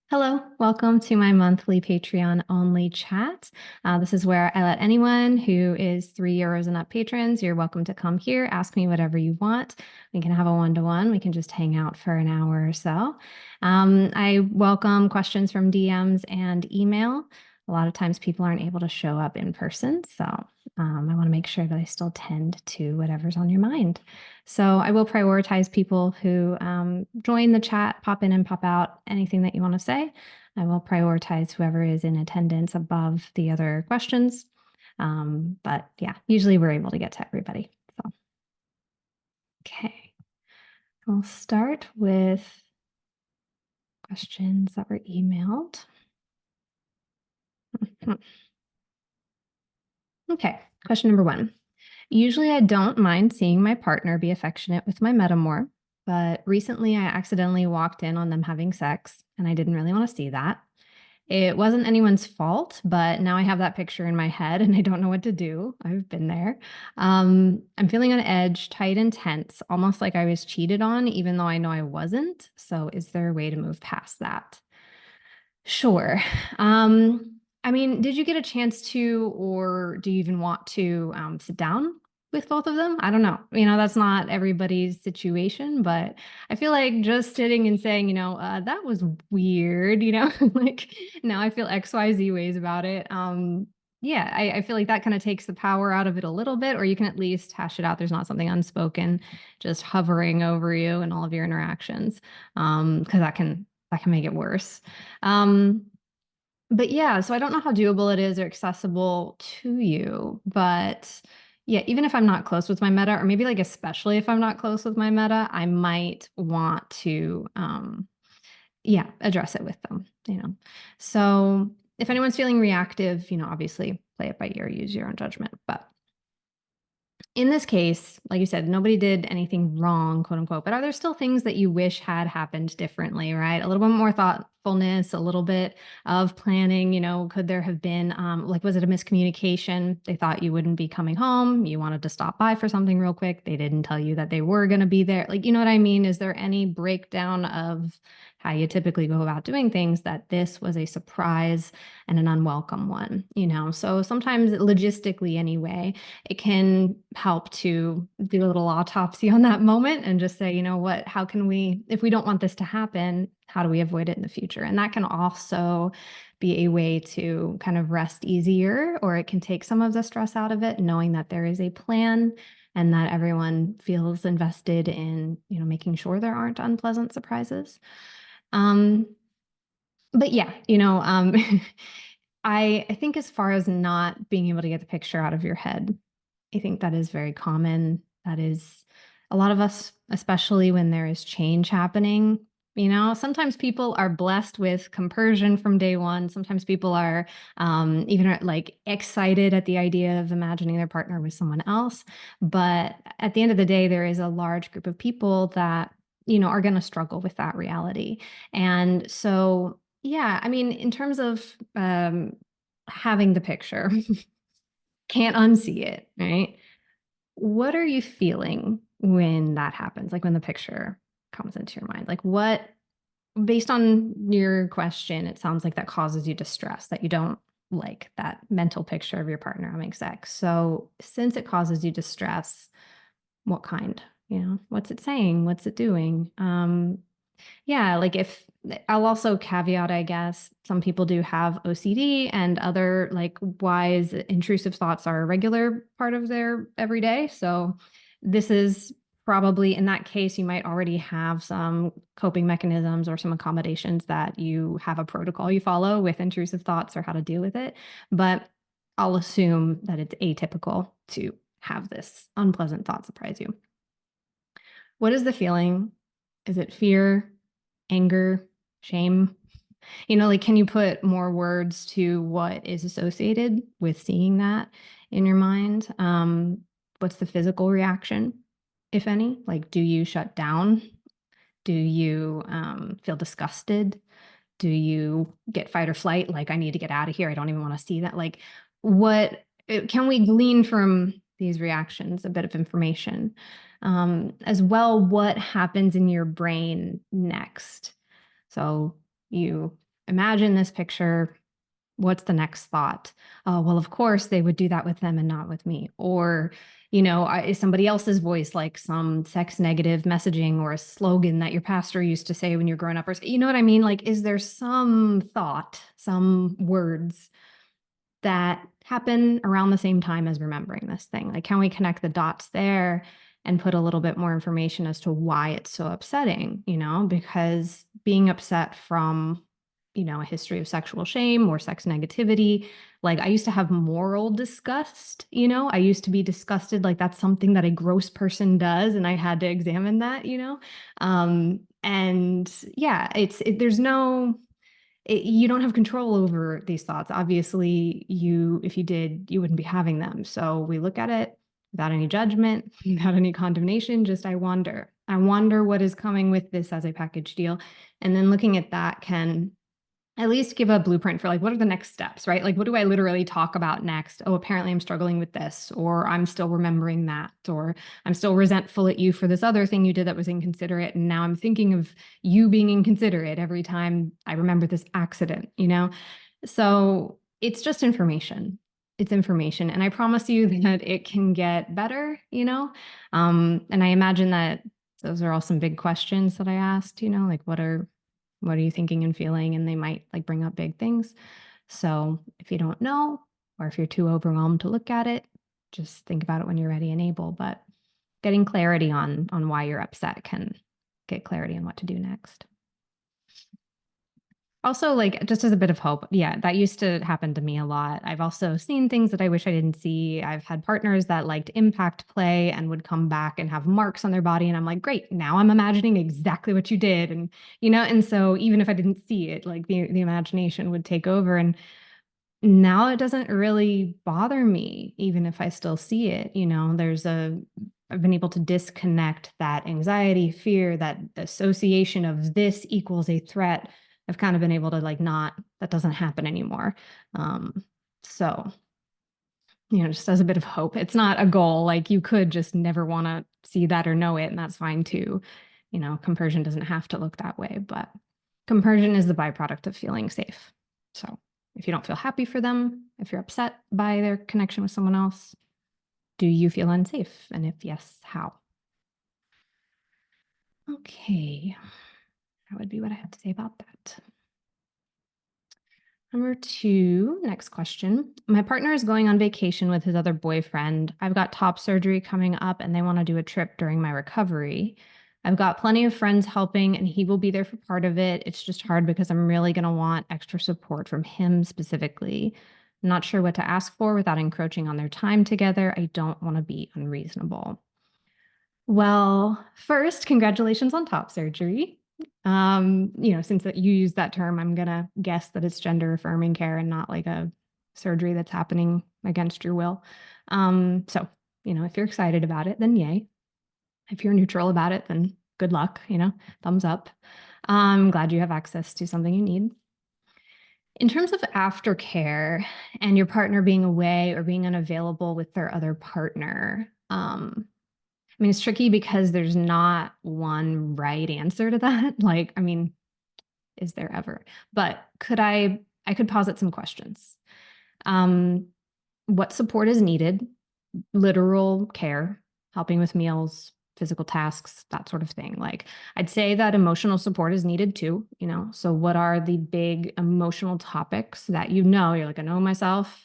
Hello, welcome to my monthly Patreon only chat. This is where I let anyone who is €3 and up patrons, you're welcome to come here, ask me whatever you want. We can have a one-to-one. We can just hang out for an hour or so. I welcome questions from DMs and email. A lot of times people aren't able to show up in person, so I want to make sure that I still tend to whatever's on your mind. So I will prioritize people who join the chat, pop in and pop out, anything that you want to say. I will prioritize whoever is in attendance above the other questions. But yeah, usually we're able to get to everybody. So, okay. We'll start with questions that were emailed. Okay, question number 1. Usually I don't mind seeing my partner be affectionate with my Petamour, but recently I accidentally walked in on them having sex, and I didn't really want to see that. It wasn't anyone's fault, but now I have that picture in my head and I don't know what to do. I've been there. I'm feeling on edge, tight and tense, almost like I was cheated on, even though I know I wasn't. So, is there a way to move past that? Sure. I mean, did you get a chance to, or do you even want to sit down with both of them? I don't know. That's not everybody's situation, but I feel like just sitting and saying, that was weird, like now I feel XYZ ways about it. Yeah, I feel like that kind of takes the power out of it a little bit, or you can at least hash it out. There's not something unspoken just hovering over you and all of your interactions, because that can make it worse. Um, but yeah, so I don't know how doable it is or accessible to you, but yeah, even if I'm not close with my meta, or maybe like especially if I'm not close with my meta, I might want to yeah, address it with them. So if anyone's feeling reactive, obviously play it by ear, use your own judgment. But in this case, like you said, nobody did anything wrong, quote unquote, but are there still things that you wish had happened differently, right? A little bit more thoughtfulness, a little bit of planning, could there have been, like, was it a miscommunication? They thought you wouldn't be coming home. You wanted to stop by for something real quick. They didn't tell you that they were going to be there. Like, you know what I mean? Is there any breakdown of how you typically go about doing things that this was a surprise and an unwelcome one, So sometimes logistically anyway, it can help to do a little autopsy on that moment and just say, what, how can we, if we don't want this to happen, how do we avoid it in the future? And that can also be a way to kind of rest easier, or it can take some of the stress out of it, knowing that there is a plan and that everyone feels invested in, making sure there aren't unpleasant surprises. Um, but yeah, I think as far as not being able to get the picture out of your head, I think that is very common. That is a lot of us, especially when there is change happening. Sometimes people are blessed with compersion from day one. Sometimes people are even like excited at the idea of imagining their partner with someone else. But at the end of the day, there is a large group of people that, are going to struggle with that reality. And so, yeah, I mean, in terms of having the picture, can't unsee it, right? What are you feeling when that happens? Like when the picture comes into your mind? Like what, based on your question, it sounds like that causes you distress, that you don't like that mental picture of your partner having sex. So since it causes you distress, what kind? What's it saying? What's it doing? Yeah, like if I'll also caveat, I guess, some people do have OCD and other like wise intrusive thoughts are a regular part of their everyday. So this is probably in that case, you might already have some coping mechanisms or some accommodations that you have a protocol you follow with intrusive thoughts or how to deal with it. But I'll assume that it's atypical to have this unpleasant thought surprise you. What is the feeling? Is it fear, anger, shame? Like, can you put more words to what is associated with seeing that in your mind? What's the physical reaction, if any? Like, do you shut down? Do you feel disgusted? Do you get fight or flight? Like, I need to get out of here. I don't even want to see that. Like, what can we glean from these reactions? A bit of information. As well, what happens in your brain next? So you imagine this picture. What's the next thought? Oh, well, of course they would do that with them and not with me. Or, is somebody else's voice like some sex negative messaging or a slogan that your pastor used to say when you're growing up? Or, you know what I mean? Like, is there some thought, some words that happen around the same time as remembering this thing? Like, can we connect the dots there and put a little bit more information as to why it's so upsetting? Because being upset from, a history of sexual shame or sex negativity, like I used to have moral disgust, I used to be disgusted, like that's something that a gross person does. And I had to examine that. And yeah, there's no, you don't have control over these thoughts. Obviously, if you did, you wouldn't be having them. So we look at it without any judgment, without any condemnation. Just I wonder what is coming with this as a package deal. And then looking at that can at least give a blueprint for like, what are the next steps, right? Like, what do I literally talk about next? Oh, apparently I'm struggling with this, or I'm still remembering that, or I'm still resentful at you for this other thing you did that was inconsiderate. And now I'm thinking of you being inconsiderate every time I remember this accident. So it's just information. It's information. And I promise you that it can get better. And I imagine that those are all some big questions that I asked, like what are you thinking and feeling? And they might like bring up big things. So if you don't know, or if you're too overwhelmed to look at it, just think about it when you're ready and able. But getting clarity on why you're upset can get clarity on what to do next. Also, like just as a bit of hope, yeah, that used to happen to me a lot. I've also seen things that I wish I didn't see. I've had partners that liked impact play and would come back and have marks on their body. And I'm like, great, now I'm imagining exactly what you did. And so even if I didn't see it, like the imagination would take over. And now it doesn't really bother me, even if I still see it. I've been able to disconnect that anxiety, fear, that association of this equals a threat. I've kind of been able to like that doesn't happen anymore. So, just as a bit of hope, it's not a goal. Like you could just never want to see that or know it, and that's fine too. Compersion doesn't have to look that way, but compersion is the byproduct of feeling safe. So if you don't feel happy for them, if you're upset by their connection with someone else, do you feel unsafe? And if yes, how? Okay, that would be what I have to say about that. Number 2, next question. My partner is going on vacation with his other boyfriend. I've got top surgery coming up and they want to do a trip during my recovery. I've got plenty of friends helping and he will be there for part of it. It's just hard because I'm really going to want extra support from him specifically. I'm not sure what to ask for without encroaching on their time together. I don't want to be unreasonable. Well, first, congratulations on top surgery. Since you use that term, I'm gonna guess that it's gender affirming care and not like a surgery that's happening against your will. So, if you're excited about it, then yay. If you're neutral about it, then good luck, thumbs up. I'm glad you have access to something you need. In terms of aftercare and your partner being away or being unavailable with their other partner, it's tricky because there's not one right answer to that. Is there ever? But I could posit some questions. What support is needed? Literal care, helping with meals, physical tasks, that sort of thing. Like I'd say that emotional support is needed too, So what are the big emotional topics that you're like, I know myself,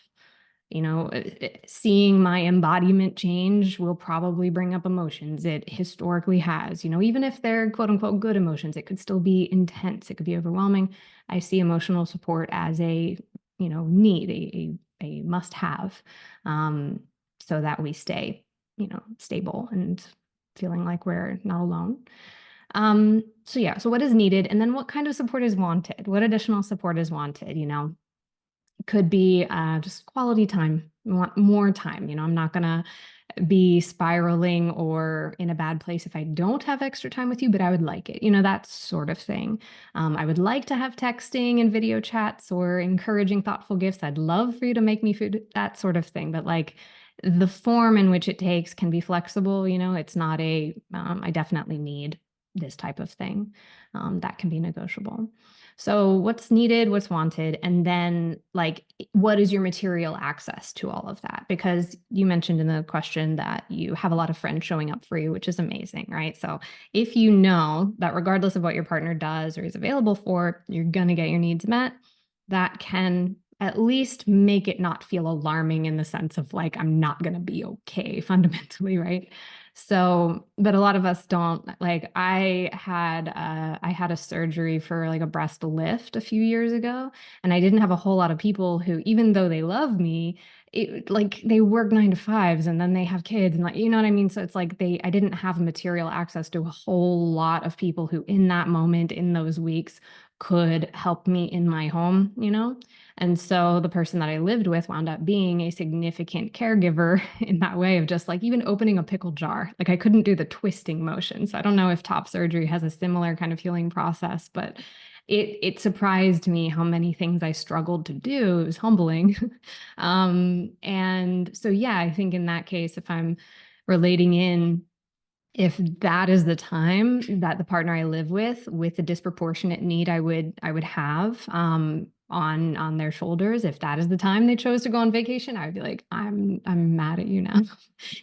seeing my embodiment change will probably bring up emotions. It historically has, even if they're quote unquote good emotions, it could still be intense. It could be overwhelming. I see emotional support as a, need, a must have, so that we stay, stable and feeling like we're not alone. So what is needed? And then what kind of support is wanted? What additional support is wanted? Could be just quality time. We want more time. I'm not going to be spiraling or in a bad place if I don't have extra time with you, but I would like it, that sort of thing. I would like to have texting and video chats or encouraging, thoughtful gifts. I'd love for you to make me food, that sort of thing. But like the form in which it takes can be flexible. It's not I definitely need this type of thing. That can be negotiable. So what's needed, what's wanted, and then like what is your material access to all of that? Because you mentioned in the question that you have a lot of friends showing up for you, which is amazing, right? So if you know that regardless of what your partner does or is available for, you're gonna get your needs met, that can at least make it not feel alarming in the sense of like I'm not gonna be okay fundamentally, right? So, but a lot of us don't. Like I had a surgery for like a breast lift a few years ago, and I didn't have a whole lot of people who, even though they love me, like they work 9 to 5s and then they have kids and like you know what I mean. So it's like I didn't have material access to a whole lot of people who, in that moment, in those weeks, could help me in my home, you know? And so the person that I lived with wound up being a significant caregiver in that way of just like even opening a pickle jar. Like I couldn't do the twisting motion. So I don't know if top surgery has a similar kind of healing process, but it surprised me how many things I struggled to do. It was humbling. And so yeah, I think in that case, if I'm relating in, if that is the time that the partner I live with the disproportionate need I would have on their shoulders, if that is the time they chose to go on vacation, I would be like, I'm mad at you now.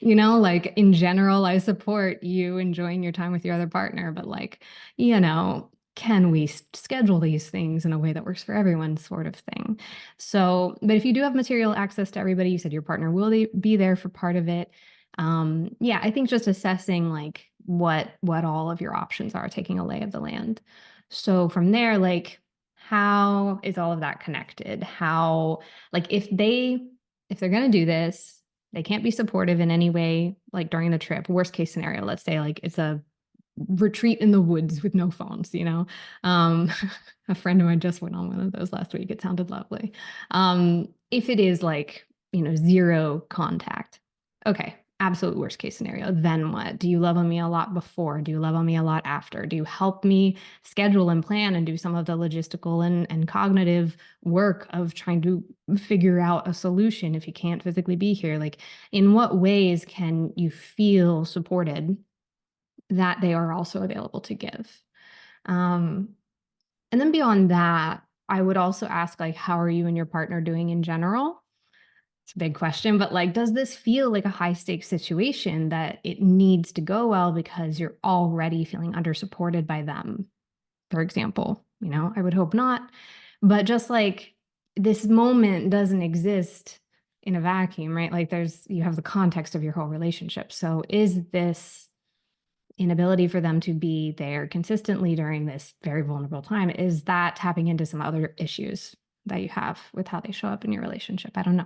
You know, like in general, I support you enjoying your time with your other partner, but like, you know, can we schedule these things in a way that works for everyone, sort of thing. So, but if you do have material access to everybody, you said your partner will be there for part of it. Yeah, I think just assessing like what all of your options are, taking a lay of the land. So from there, like how is all of that connected? How, like if they're gonna do this, they can't be supportive in any way, like during the trip. Worst case scenario, let's say like it's a retreat in the woods with no phones, you know. Um, a friend of mine just went on one of those last week. It sounded lovely. If it is like, you know, zero contact, okay, absolute worst case scenario. Then what? Do you love on me a lot before? Do you love on me a lot after? Do you help me schedule and plan and do some of the logistical and cognitive work of trying to figure out a solution if you can't physically be here? Like, in what ways can you feel supported that they are also available to give? Um, and then beyond that, I would also ask, like, how are you and your partner doing in general? It's a big question, but like, does this feel like a high stakes situation that it needs to go well because you're already feeling under supported by them? For example, you know, I would hope not. But just like this moment doesn't exist in a vacuum, right? Like you have the context of your whole relationship. So is this inability for them to be there consistently during this very vulnerable time, is that tapping into some other issues that you have with how they show up in your relationship? I don't know.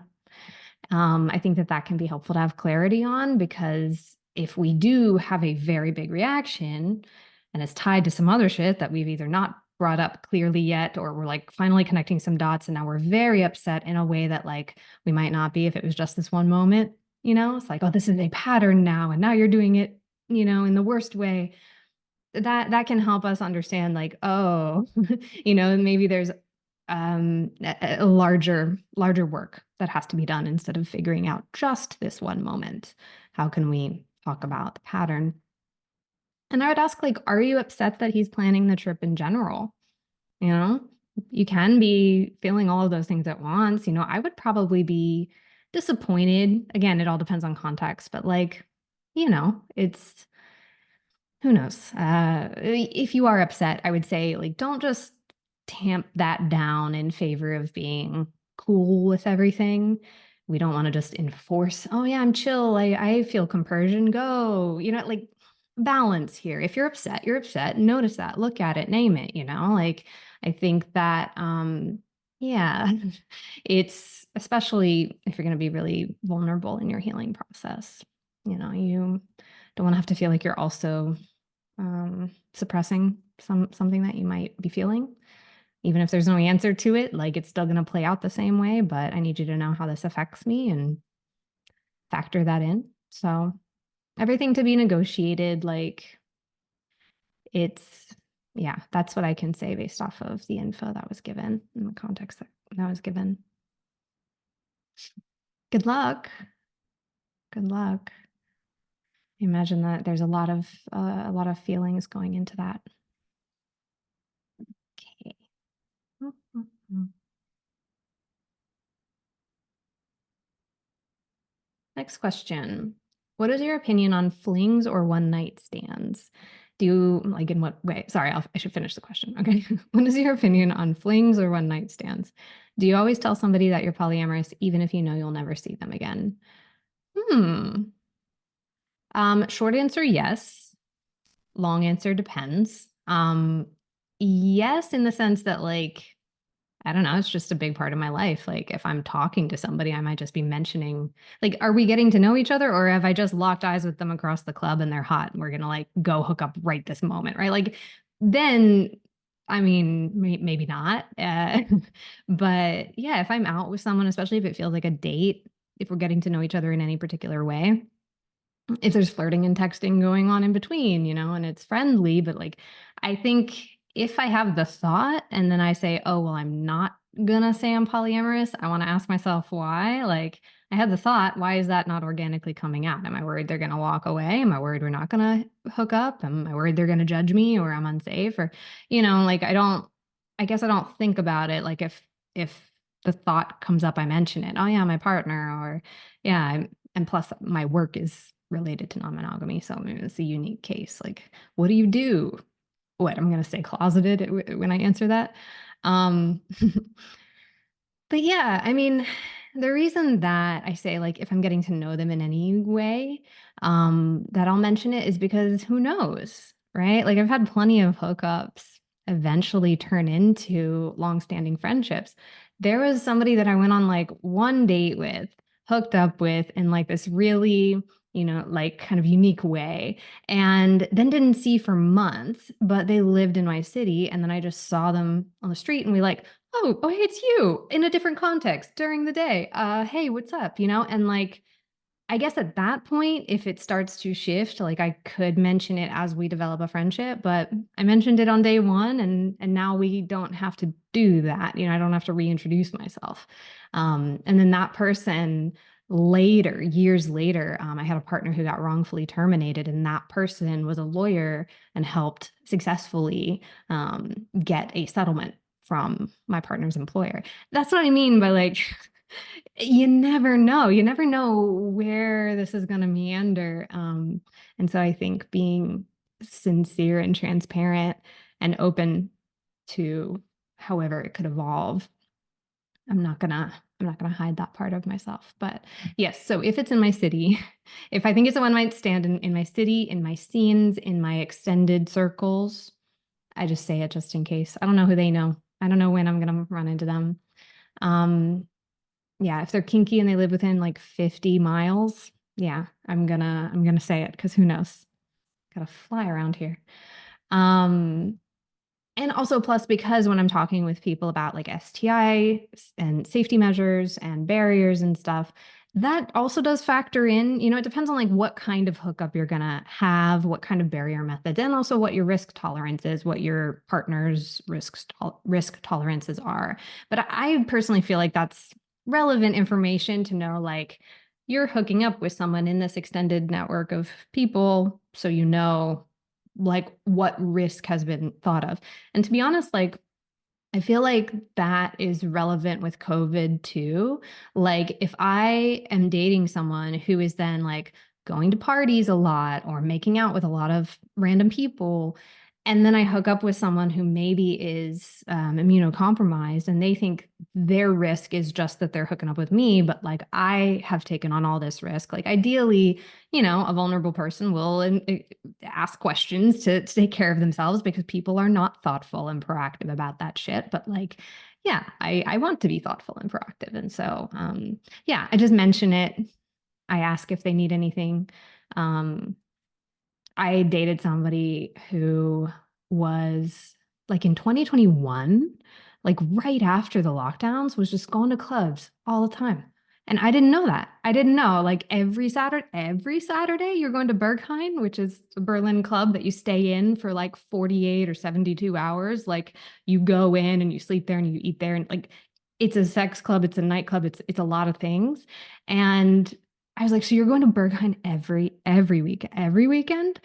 I think that can be helpful to have clarity on, because if we do have a very big reaction and it's tied to some other shit that we've either not brought up clearly yet, or we're like finally connecting some dots and now we're very upset in a way that like we might not be if it was just this one moment, you know, it's like, oh, this is a pattern now and now you're doing it, you know, in the worst way. That can help us understand like, oh, you know, maybe there's a larger work that has to be done instead of figuring out just this one moment. How can we talk about the pattern? And I would ask, like, are you upset that he's planning the trip in general? You know, you can be feeling all of those things at once. You know, I would probably be disappointed. Again, it all depends on context, but like, you know, it's who knows? If you are upset, I would say, like, don't just tamp that down in favor of being cool with everything. We don't want to just enforce, oh, yeah, I'm chill. I feel compersion. Go, you know, like balance here. If you're upset, you're upset. Notice that, look at it, name it, you know, like I think that, yeah, it's especially if you're going to be really vulnerable in your healing process. You know, you don't want to have to feel like you're also suppressing something that you might be feeling. Even if there's no answer to it, like it's still going to play out the same way, but I need you to know how this affects me and factor that in. So everything to be negotiated, like it's, yeah, that's what I can say based off of the info that was given in the context that was given. Good luck. Good luck. Imagine that there's a lot of feelings going into that. Okay. Next question. What is your opinion on flings or one night stands? Do you like in what way? Sorry, I should finish the question. Okay. What is your opinion on flings or one night stands? Do you always tell somebody that you're polyamorous, even if you know you'll never see them again? Hmm. Short answer, yes. Long answer depends. Yes, in the sense that like I don't know, it's just a big part of my life. Like if I'm talking to somebody, I might just be mentioning, like, are we getting to know each other or have I just locked eyes with them across the club and they're hot and we're gonna like go hook up right this moment, right? Like then I mean, maybe not. But yeah, if I'm out with someone, especially if it feels like a date, if we're getting to know each other in any particular way, if there's flirting and texting going on in between, and it's friendly, but like I think if I have the thought and then I say, oh, well, I'm not gonna say I'm polyamorous, I want to ask myself why. Like I had the thought, why is that not organically coming out? Am I worried they're gonna walk away? Am I worried we're not gonna hook up? Am I worried they're gonna judge me or I'm unsafe? Or, like I guess I don't think about it. Like if the thought comes up, I mention it. Oh yeah, my partner, or yeah, and plus my work is related to non-monogamy, so maybe it's a unique case. Like, what do you do? What, I'm going to stay closeted when I answer that. Um, but yeah, I mean, the reason that I say like if I'm getting to know them in any way, that I'll mention it is because who knows, right? Like I've had plenty of hookups eventually turn into long-standing friendships. There was somebody that I went on like one date with, hooked up with in like this really, like kind of unique way, and then didn't see for months, but they lived in my city. And then I just saw them on the street and we like, oh, hey, it's you in a different context during the day. Hey, what's up? And like, I guess at that point, if it starts to shift, like I could mention it as we develop a friendship, but I mentioned it on day one and now we don't have to do that. I don't have to reintroduce myself. And then that person later, years later, I had a partner who got wrongfully terminated, and that person was a lawyer and helped successfully get a settlement from my partner's employer. That's what I mean by like, you never know. You never know where this is going to meander. And so I think being sincere and transparent and open to however it could evolve. I'm not gonna hide that part of myself. But yes, so if it's in my city, if I think it's a one night stand in my city, in my scenes, in my extended circles, I just say it just in case. I don't know who they know. I don't know when I'm gonna run into them. Um, yeah, if they're kinky and they live within like 50 miles, yeah, I'm gonna say it because who knows? Gotta fly around here. Um, and also plus because when I'm talking with people about like STI and safety measures and barriers and stuff, that also does factor in, it depends on like what kind of hookup you're gonna have, what kind of barrier methods, and also what your risk tolerance is, what your partner's risk tolerances are. But I personally feel like that's relevant information to know, like you're hooking up with someone in this extended network of people, so like what risk has been thought of. And to be honest, like I feel like that is relevant with COVID too. Like if I am dating someone who is then like going to parties a lot or making out with a lot of random people, and then I hook up with someone who maybe is immunocompromised and they think their risk is just that they're hooking up with me, but like I have taken on all this risk. Like ideally, a vulnerable person will ask questions to take care of themselves because people are not thoughtful and proactive about that shit. But like, yeah, I want to be thoughtful and proactive. And so, yeah, I just mention it. I ask if they need anything. Um, I dated somebody who was like in 2021, like right after the lockdowns, was just going to clubs all the time. And I didn't know that. I didn't know like every Saturday you're going to Berghain, which is a Berlin club that you stay in for like 48 or 72 hours. Like you go in and you sleep there and you eat there, and like it's a sex club, it's a nightclub, it's a lot of things. And I was like, so you're going to Berghain every weekend?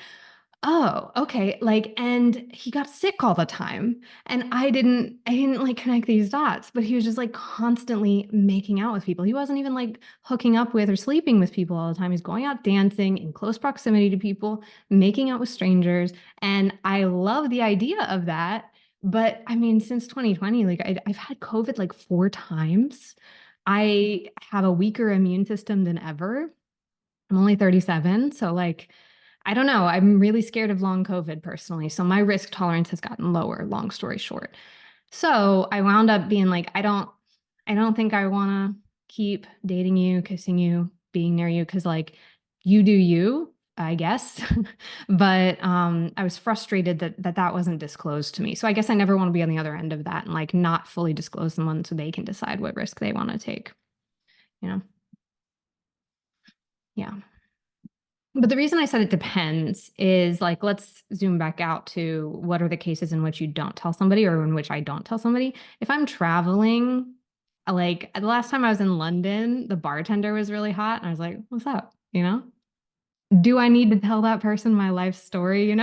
Oh, okay. Like, and he got sick all the time. And I didn't like connect these dots, but he was just like constantly making out with people. He wasn't even like hooking up with or sleeping with people all the time. He's going out dancing in close proximity to people, making out with strangers. And I love the idea of that. But I mean, since 2020, like I've had COVID like 4 times. I have a weaker immune system than ever. I'm only 37. So, like, I don't know. I'm really scared of long COVID personally. So, my risk tolerance has gotten lower, long story short. So, I wound up being like, I don't think I want to keep dating you, kissing you, being near you, because, like, you do you, I guess. But I was frustrated that wasn't disclosed to me. So, I guess I never want to be on the other end of that and, like, not fully disclose someone so they can decide what risk they want to take, you know? Yeah. But the reason I said it depends is like, let's zoom back out to what are the cases in which you don't tell somebody or in which I don't tell somebody. If I'm traveling, like the last time I was in London, the bartender was really hot. And I was like, what's up? You know, do I need to tell that person my life story?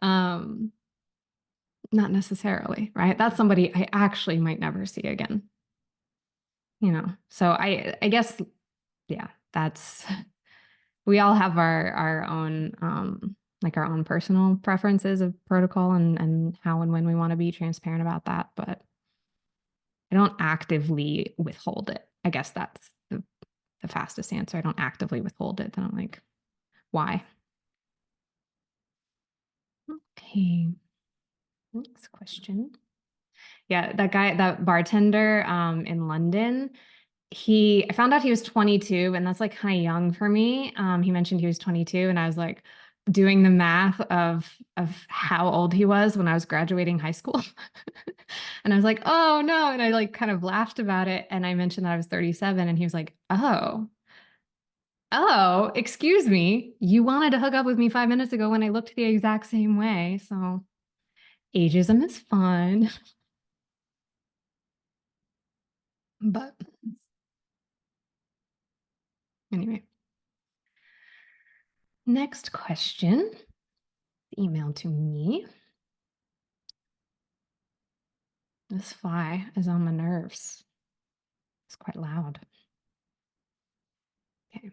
Um, Not necessarily, right? That's somebody I actually might never see again, So I guess, yeah, that's we all have our own like our own personal preferences of protocol and how and when we want to be transparent about that, but I don't actively withhold it. I guess that's the fastest answer. I don't actively withhold it. Then I'm like, why? Okay. Next question. Yeah, that bartender in London, I found out he was 22, and that's like kind of young for me. He mentioned he was 22, and I was like doing the math of how old he was when I was graduating high school. And I was like, oh no. And I like kind of laughed about it. And I mentioned that I was 37, and he was like, oh, excuse me. You wanted to hook up with me 5 minutes ago when I looked the exact same way. So ageism is fun. But anyway, next question emailed to me. This fly is on my nerves. It's quite loud. Okay.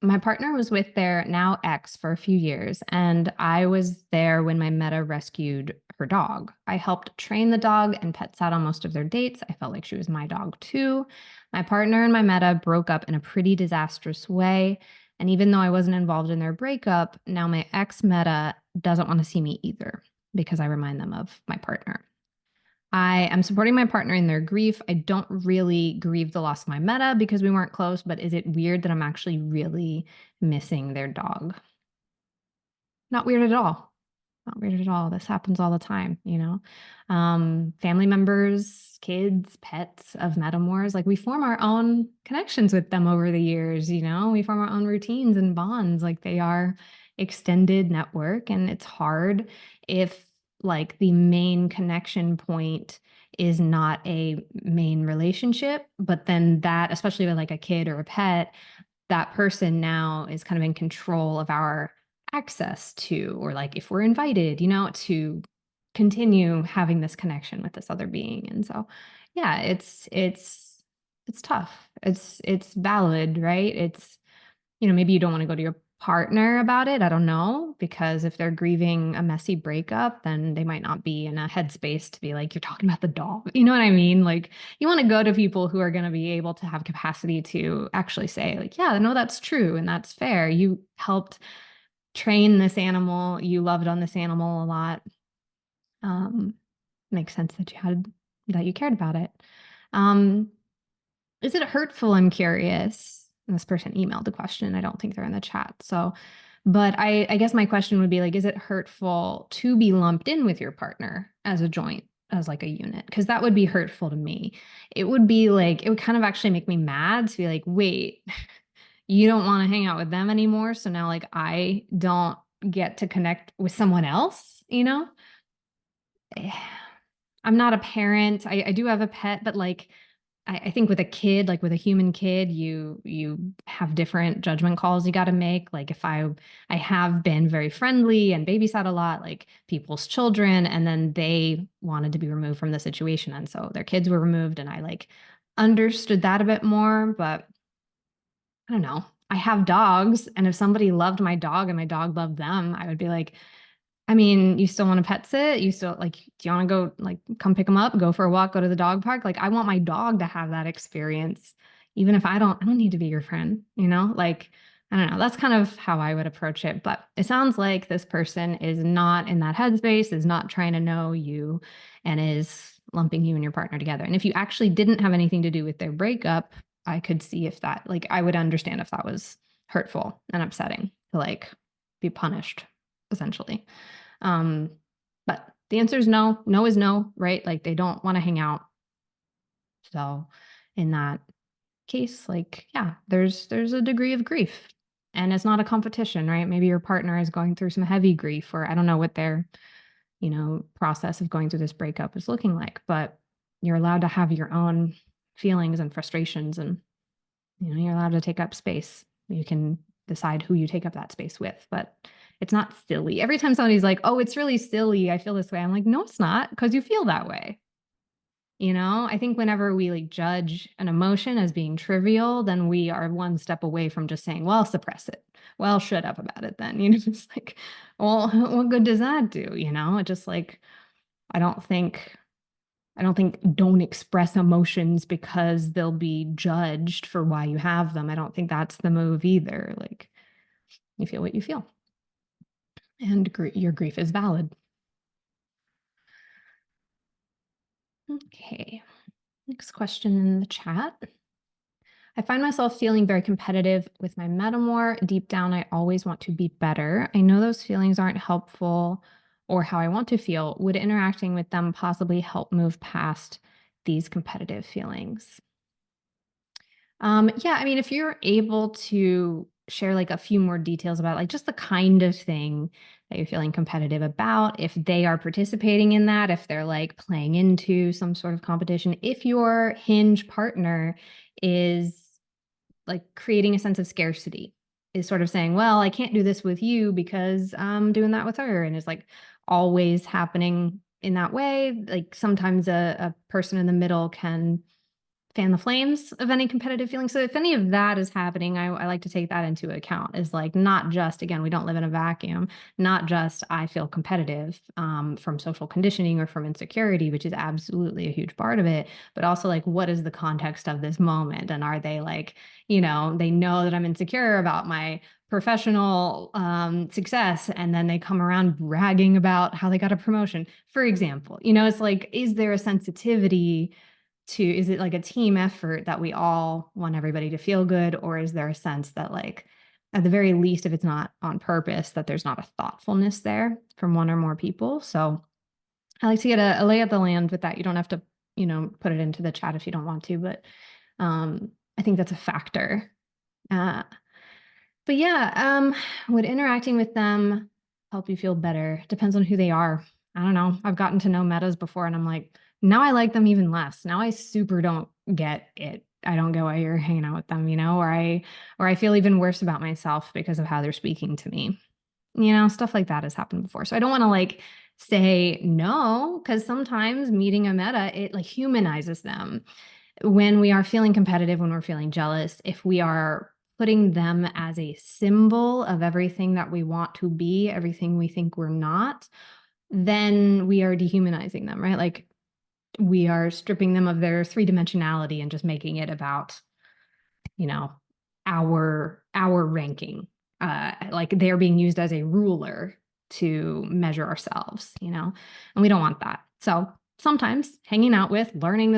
My partner was with their now ex for a few years, and I was there when my meta rescued her dog. I helped train the dog and pet sat on most of their dates. I felt like she was my dog too. My partner and my meta broke up in a pretty disastrous way. And even though I wasn't involved in their breakup, now my ex meta doesn't want to see me either because I remind them of my partner. I am supporting my partner in their grief. I don't really grieve the loss of my meta because we weren't close, but is it weird that I'm actually really missing their dog? Not weird at all. Not weird at all. This happens all the time. Family members, kids, pets of Petamours, like we form our own connections with them over the years. We form our own routines and bonds. Like they are extended network, and it's hard if like the main connection point is not a main relationship, but then that, especially with like a kid or a pet, that person now is kind of in control of our access to, or like if we're invited, to continue having this connection with this other being. And so, yeah, it's tough. It's valid, right? Maybe you don't want to go to your partner about it. I don't know, because if they're grieving a messy breakup, then they might not be in a headspace to be like, you're talking about the dog. You know what I mean? Like, you want to go to people who are going to be able to have capacity to actually say, like, yeah, no, that's true and that's fair. You helped train this animal. You loved on this animal a lot. Um, Makes sense that you cared about it. Um, is it hurtful? I'm curious. And this person emailed the question. I don't think they're in the chat. So, but I guess my question would be like, is it hurtful to be lumped in with your partner as a joint, as like a unit? Because that would be hurtful to me. It would be like, it would kind of actually make me mad to be like, wait, you don't want to hang out with them anymore. So now like I don't get to connect with someone else? I'm not a parent. I do have a pet, but like I think with a kid, like with a human kid, you have different judgment calls you got to make. Like if I have been very friendly and babysat a lot, like people's children, and then they wanted to be removed from the situation, and so their kids were removed, and I like understood that a bit more. But I don't know. I have dogs, and if somebody loved my dog and my dog loved them, I would be like, I mean, you still want to pet sit? You still like, do you want to go like come pick them up, go for a walk, go to the dog park? Like I want my dog to have that experience. Even if I don't need to be your friend, you know? Like, I don't know. That's kind of how I would approach it. But it sounds like this person is not in that headspace, is not trying to know you, and is lumping you and your partner together. And if you actually didn't have anything to do with their breakup, I could see if that, like, I would understand if that was hurtful and upsetting to like be punished, essentially. Um, but the answer is no. No is no, right? Like they don't want to hang out. So in that case, like, yeah, there's a degree of grief. And it's not a competition, right? Maybe your partner is going through some heavy grief, or I don't know what their, process of going through this breakup is looking like, but you're allowed to have your own feelings and frustrations, and you're allowed to take up space. You can decide who you take up that space with, but it's not silly. Every time somebody's like, oh, it's really silly, I feel this way, I'm like, no, it's not, because you feel that way. I think whenever we like judge an emotion as being trivial, then we are one step away from just saying, well, suppress it. Well, shut up about it then. Just like, well, what good does that do? It just like, I don't think don't express emotions because they'll be judged for why you have them. I don't think that's the move either. Like you feel what you feel, and your grief is valid. Okay. Next question in the chat. I find myself feeling very competitive with my metamour. Deep down, I always want to be better. I know those feelings aren't helpful or how I want to feel. Would interacting with them possibly help move past these competitive feelings? Yeah, I mean, if you're able to share like a few more details about like just the kind of thing that you're feeling competitive about, if they are participating in that, if they're like playing into some sort of competition, if your hinge partner is like creating a sense of scarcity, is sort of saying, well, I can't do this with you because I'm doing that with her, and it's like always happening in that way. Like sometimes a person in the middle can fan the flames of any competitive feelings. So if any of that is happening, I like to take that into account. Is like not just, again, we don't live in a vacuum, not just I feel competitive from social conditioning or from insecurity, which is absolutely a huge part of it, but also like what is the context of this moment? And are they like, they know that I'm insecure about my professional success, and then they come around bragging about how they got a promotion, for example. It's like, is there a sensitivity is it like a team effort that we all want everybody to feel good? Or is there a sense that like, at the very least, if it's not on purpose, that there's not a thoughtfulness there from one or more people? So I like to get a lay of the land with that. You don't have to, put it into the chat if you don't want to, but I think that's a factor. But yeah, would interacting with them help you feel better? Depends on who they are. I don't know. I've gotten to know metas before, and I'm like, now I like them even less. Now I super don't get it. I don't get why you're hanging out with them, or I feel even worse about myself because of how they're speaking to me. Stuff like that has happened before. So I don't want to like say no, because sometimes meeting a meta, it like humanizes them. When we are feeling competitive, when we're feeling jealous, if we are putting them as a symbol of everything that we want to be, everything we think we're not, then we are dehumanizing them, right? Like we are stripping them of their three-dimensionality and just making it about, you know, our ranking. Like they're being used as a ruler to measure ourselves, and we don't want that. So sometimes hanging out with, learning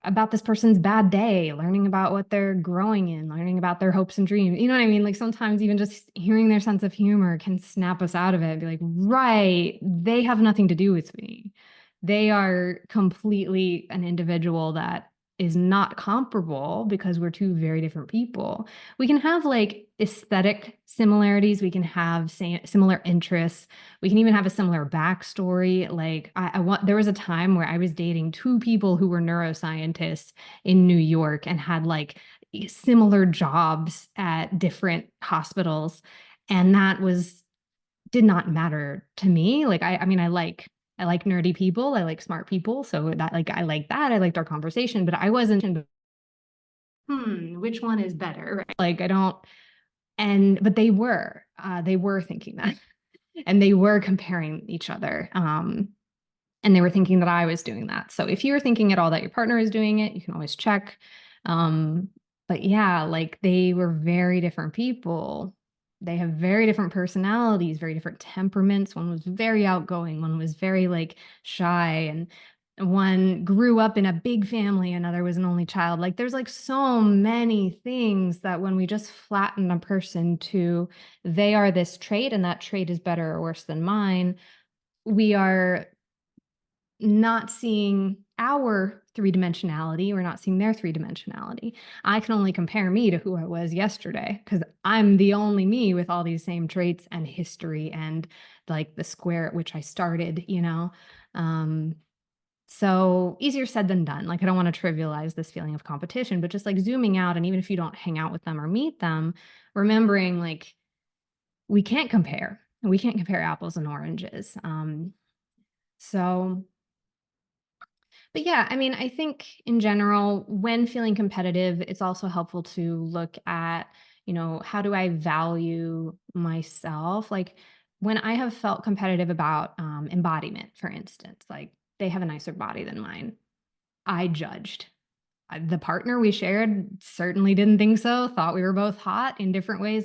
about this person's bad day, learning about what they're growing in, learning about their hopes and dreams. You know what I mean? Like sometimes even just hearing their sense of humor can snap us out of it and be like, right, they have nothing to do with me. They are completely an individual that is not comparable because we're two very different people. We can have like aesthetic similarities. We can have similar interests. We can even have a similar backstory. Like there was a time where I was dating two people who were neuroscientists in New York and had like similar jobs at different hospitals. And that did not matter to me. Like, I mean, I like nerdy people. I like smart people. So that like, I like that. I liked our conversation, but I wasn't, which one is better? Right? Like, I don't, but they were thinking that and they were comparing each other. And they were thinking that I was doing that. So if you're thinking at all that your partner is doing it, you can always check. Um, but yeah, like they were very different people. They have very different personalities, very different temperaments. One was very outgoing, one was very like shy, and one grew up in a big family, another was an only child. Like there's like so many things that when we just flatten a person to they are this trait and that trait is better or worse than mine, we are not seeing our three-dimensionality. We're not seeing their three-dimensionality. I can only compare me to who I was yesterday because I'm the only me with all these same traits and history and like the square at which I started, you know? So easier said than done. Like I don't want to trivialize this feeling of competition, but just like zooming out, and even if you don't hang out with them or meet them, remembering like we can't compare. We can't compare apples and oranges. So But yeah, I mean, I think in general, when feeling competitive, it's also helpful to look at, how do I value myself? Like when I have felt competitive about embodiment, for instance, like they have a nicer body than mine, I judged. The partner we shared certainly didn't think so, thought we were both hot in different ways.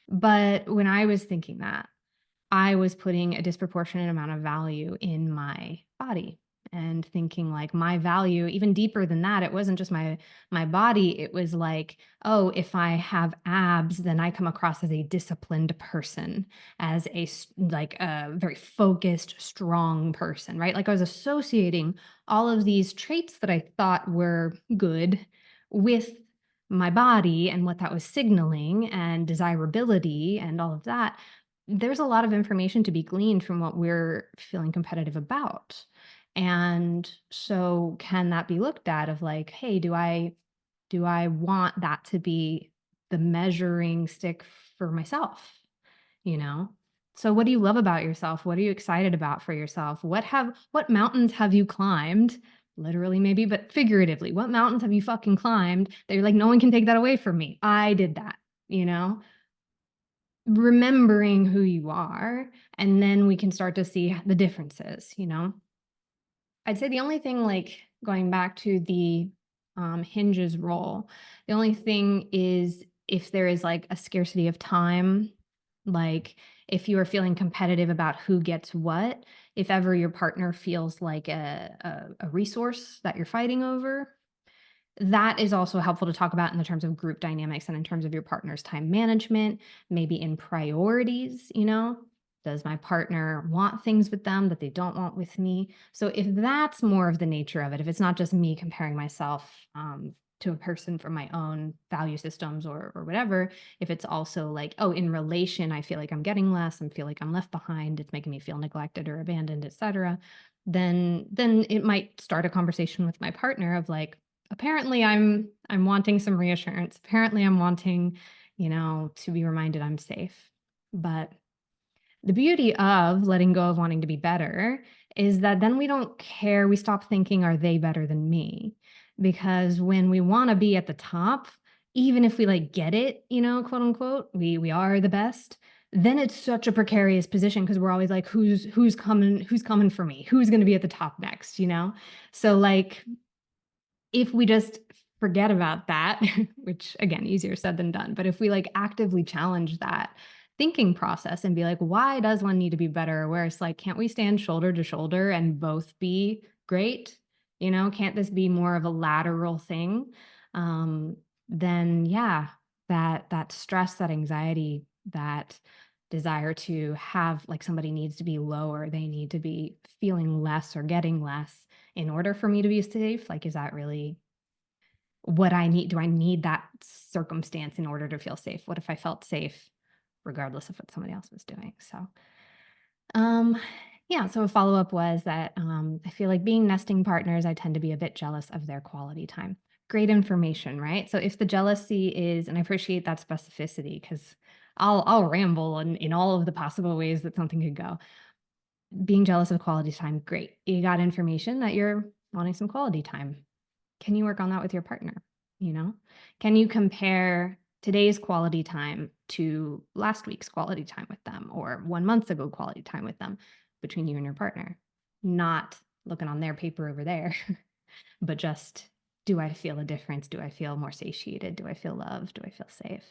But when I was thinking that, I was putting a disproportionate amount of value in my body and thinking like my value even deeper than that. It wasn't just my body. It was like, oh, if I have abs, then I come across as a disciplined person, as like a very focused, strong person, right? Like I was associating all of these traits that I thought were good with my body and what that was signaling and desirability and all of that. There's a lot of information to be gleaned from what we're feeling competitive about. And so can that be looked at of like, hey, do I want that to be the measuring stick for myself? You know? So what do you love about yourself? What are you excited about for yourself? What mountains have you climbed? Literally maybe, but figuratively, what mountains have you fucking climbed that you're like, no one can take that away from me? I did that, you know? Remembering who you are, and then we can start to see the differences. I'd say the only thing, like, going back to the, hinges role, the only thing is if there is, like, a scarcity of time, like, if you are feeling competitive about who gets what, if ever your partner feels like a resource that you're fighting over, that is also helpful to talk about in the terms of group dynamics and in terms of your partner's time management, maybe in priorities. Does my partner want things with them that they don't want with me? So if that's more of the nature of it, if it's not just me comparing myself to a person from my own value systems or whatever, if it's also like, oh, in relation, I feel like I'm getting less, I feel like I'm left behind, it's making me feel neglected or abandoned, etc., then it might start a conversation with my partner of like, apparently I'm wanting some reassurance. Apparently I'm wanting, to be reminded I'm safe. But the beauty of letting go of wanting to be better is that then we don't care. We stop thinking, are they better than me? Because when we want to be at the top, even if we like get it, quote unquote, we are the best, then it's such a precarious position because we're always like, who's coming for me? Who's going to be at the top next? So like if we just forget about that, which again, easier said than done, but if we like actively challenge that thinking process and be like, why does one need to be better? Where it's like, can't we stand shoulder to shoulder and both be great? Can't this be more of a lateral thing? Then yeah, that stress, that anxiety, that desire to have like somebody needs to be lower, they need to be feeling less or getting less in order for me to be safe. Like, is that really what I need? Do I need that circumstance in order to feel safe? What if I felt safe regardless of what somebody else was doing? So, um, yeah, so a follow-up was that I feel like being nesting partners, I tend to be a bit jealous of their quality time. Great information, right? So if the jealousy is, and I appreciate that specificity because I'll ramble in all of the possible ways that something could go. Being jealous of quality time, great. You got information that you're wanting some quality time. Can you work on that with your partner? You know, can you compare today's quality time to last week's quality time with them or 1 month ago quality time with them between you and your partner? Not looking on their paper over there, but just, do I feel a difference? Do I feel more satiated? Do I feel loved? Do I feel safe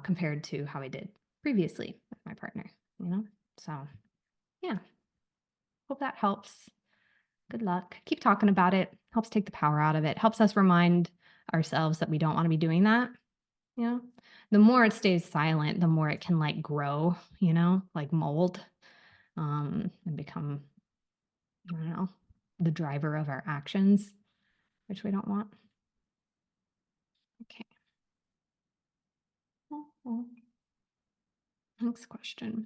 compared to how I did previously with my partner? You know, so yeah, hope that helps. Good luck. Keep talking about it. Helps take the power out of it. Helps us remind ourselves that we don't want to be doing that. You know, the more it stays silent, the more it can like grow, you know, like mold, and become, I don't know, the driver of our actions, which we don't want. Okay. Next question.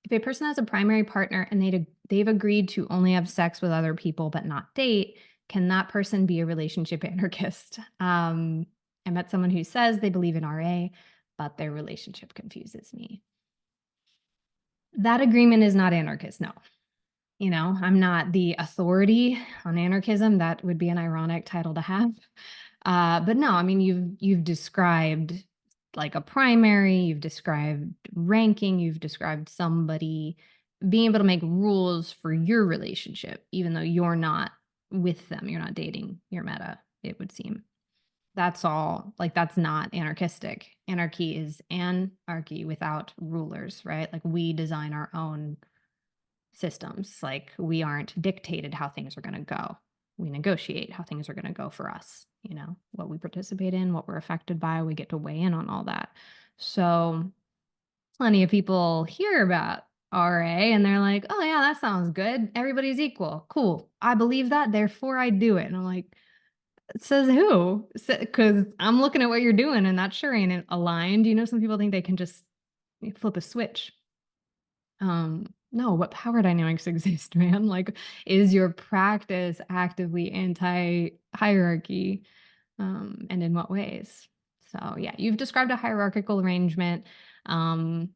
If a person has a primary partner and they've agreed to only have sex with other people but not date, can that person be a relationship anarchist? I met someone who says they believe in RA, but their relationship confuses me. That agreement is not anarchist, no. You know, I'm not the authority on anarchism. That would be an ironic title to have. But no, I mean, you've described like a primary, you've described ranking, you've described somebody being able to make rules for your relationship, even though you're not with them, you're not dating your meta, it would seem. That's all, like, that's not anarchistic. Anarchy is anarchy without rulers, right? Like, we design our own systems. Like, we aren't dictated how things are going to go. We negotiate how things are going to go for us, you know, what we participate in, what we're affected by, we get to weigh in on all that. So plenty of people hear about RA and they're like, oh yeah, that sounds good. Everybody's equal. Cool. I believe that, therefore I do it. And I'm like, says who? Because I'm looking at what you're doing and that sure ain't aligned. You know, some people think they can just flip a switch. No, what power dynamics exist, man? Like, is your practice actively anti-hierarchy? And in what ways? So yeah, you've described a hierarchical arrangement. Um,